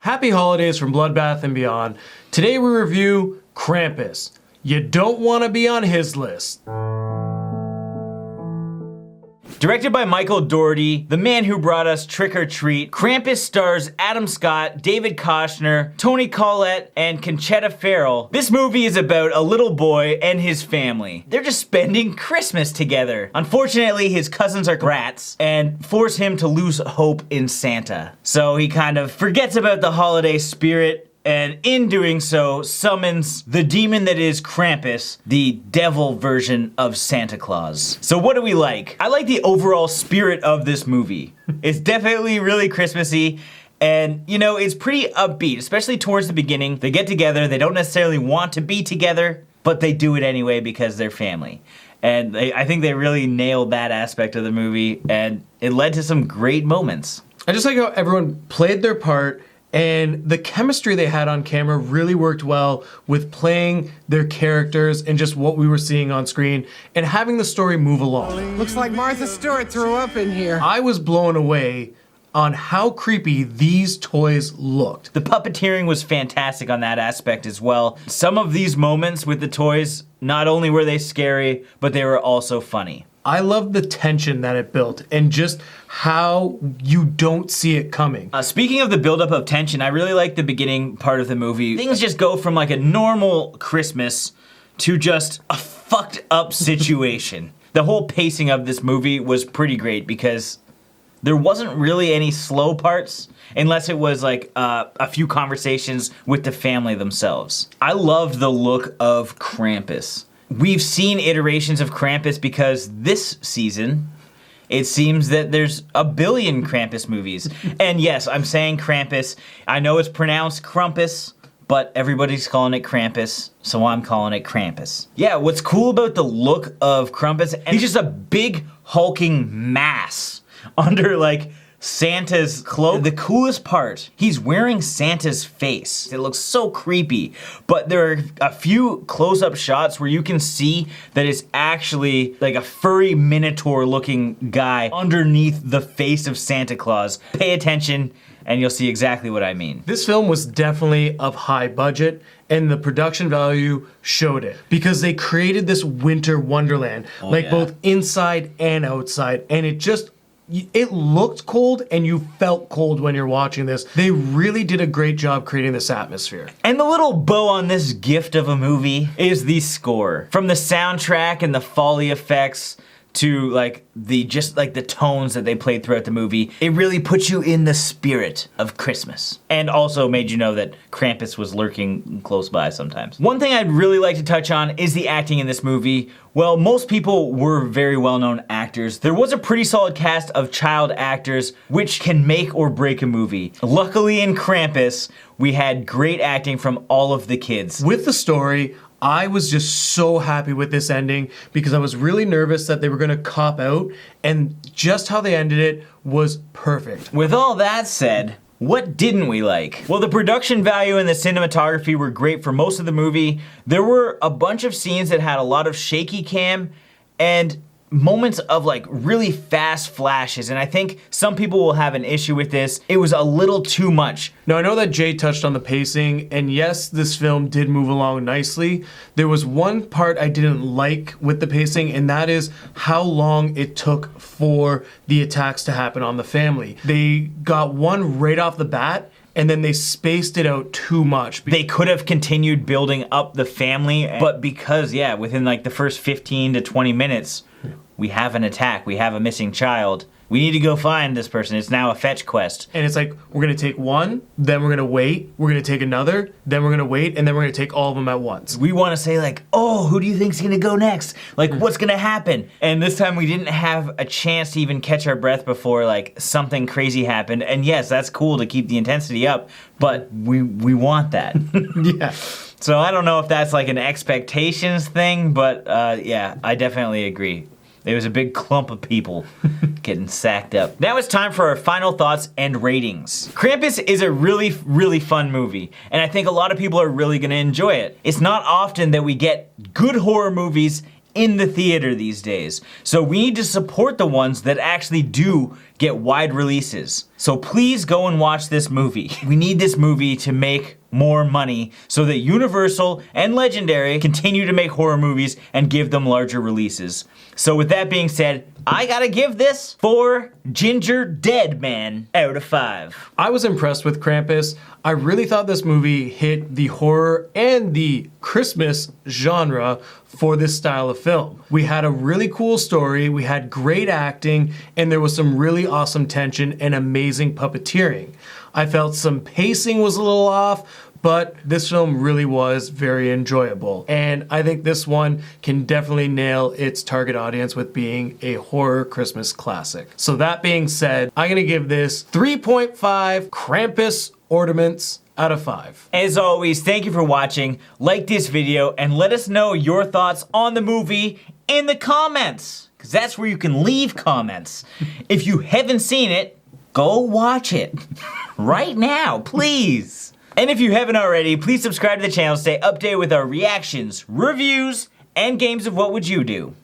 Happy holidays from Bloodbath and beyond. Today we review Krampus. You don't want to be on his list. Directed by Michael Dougherty, the man who brought us Trick or Treat, Krampus stars Adam Scott, David Koechner, Toni Collette, and Conchata Ferrell. This movie is about a little boy and his family. They're just spending Christmas together. Unfortunately, his cousins are rats and force him to lose hope in Santa. So he kind of forgets about the holiday spirit, and in doing so, summons the demon that is Krampus, the devil version of Santa Claus. So what do we like? I like the overall spirit of this movie. It's definitely really Christmassy, and you know, it's pretty upbeat, especially towards the beginning. They get together, they don't necessarily want to be together, but they do it anyway because they're family. And I think they really nailed that aspect of the movie, and it led to some great moments. I just like how everyone played their part, and the chemistry they had on camera really worked well with playing their characters and just what we were seeing on screen and having the story move along. Looks like Martha Stewart threw up in here. I was blown away on how creepy these toys looked. The puppeteering was fantastic on that aspect as well. Some of these moments with the toys, not only were they scary, but they were also funny. I love the tension that it built and just how you don't see it coming. Speaking of the buildup of tension, I really like the beginning part of the movie. Things just go from like a normal Christmas to just a fucked up situation. The whole pacing of this movie was pretty great because there wasn't really any slow parts unless it was like a few conversations with the family themselves. I loved the look of Krampus. We've seen iterations of Krampus because this season, it seems that there's a billion Krampus movies. And yes, I'm saying Krampus. I know it's pronounced Krampus, but everybody's calling it Krampus, so I'm calling it Krampus. Yeah, what's cool about the look of Krampus, and he's just a big hulking mass under like Santa's cloak. The coolest part, he's wearing Santa's face. It looks so creepy, but there are a few close-up shots where you can see that it's actually like a furry minotaur looking guy underneath the face of Santa Claus. Pay attention and you'll see exactly what I mean. This film was definitely of high budget, and the production value showed it because they created this winter wonderland, both inside and outside, and it looked cold and you felt cold when you're watching this. They really did a great job creating this atmosphere. And the little bow on this gift of a movie is the score. From the soundtrack and the Foley effects to the tones that they played throughout the movie, it really put you in the spirit of Christmas. And also made you know that Krampus was lurking close by sometimes. One thing I'd really like to touch on is the acting in this movie. Well, most people were very well-known actors. There was a pretty solid cast of child actors, which can make or break a movie. Luckily in Krampus, we had great acting from all of the kids. With the story, I was just so happy with this ending because I was really nervous that they were gonna cop out, and just how they ended it was perfect. With all that said, what didn't we like? Well, the production value and the cinematography were great for most of the movie. There were a bunch of scenes that had a lot of shaky cam and moments of like really fast flashes, and I think some people will have an issue with this. It was a little too much. Now I know that Jay touched on the pacing, and yes, this film did move along nicely. There was one part I didn't like with the pacing, and that is how long it took for the attacks to happen on the family. They got one right off the bat, and then they spaced it out too much. They could have continued building up the family, but because, yeah, within like the first 15 to 20 minutes, we have an attack, we have a missing child. We need to go find this person. It's now a fetch quest. And it's like, we're gonna take one, then we're gonna wait, we're gonna take another, then we're gonna wait, and then we're gonna take all of them at once. We wanna say like, oh, who do you think's gonna go next? Like, what's gonna happen? And this time we didn't have a chance to even catch our breath before like something crazy happened. And yes, that's cool to keep the intensity up, but we want that. Yeah. So I don't know if that's like an expectations thing, but yeah, I definitely agree. There was a big clump of people getting sacked up. Now it's time for our final thoughts and ratings. Krampus is a really, really fun movie, and I think a lot of people are really gonna enjoy it. It's not often that we get good horror movies in the theater these days. So we need to support the ones that actually do get wide releases. So please go and watch this movie. We need this movie to make more money so that Universal and Legendary continue to make horror movies and give them larger releases. So with that being said, I gotta give this 4 Ginger Dead Man out of 5. I was impressed with Krampus. I really thought this movie hit the horror and the Christmas genre for this style of film. We had a really cool story, we had great acting, and there was some really awesome tension and amazing puppeteering. I felt some pacing was a little off, but this film really was very enjoyable. And I think this one can definitely nail its target audience with being a horror Christmas classic. So that being said, I'm gonna give this 3.5 Krampus ornaments out of 5. As always, thank you for watching. Like this video and let us know your thoughts on the movie in the comments, because that's where you can leave comments. If you haven't seen it, go watch it right now, please. And if you haven't already, please subscribe to the channel to stay updated with our reactions, reviews, and games of What Would You Do?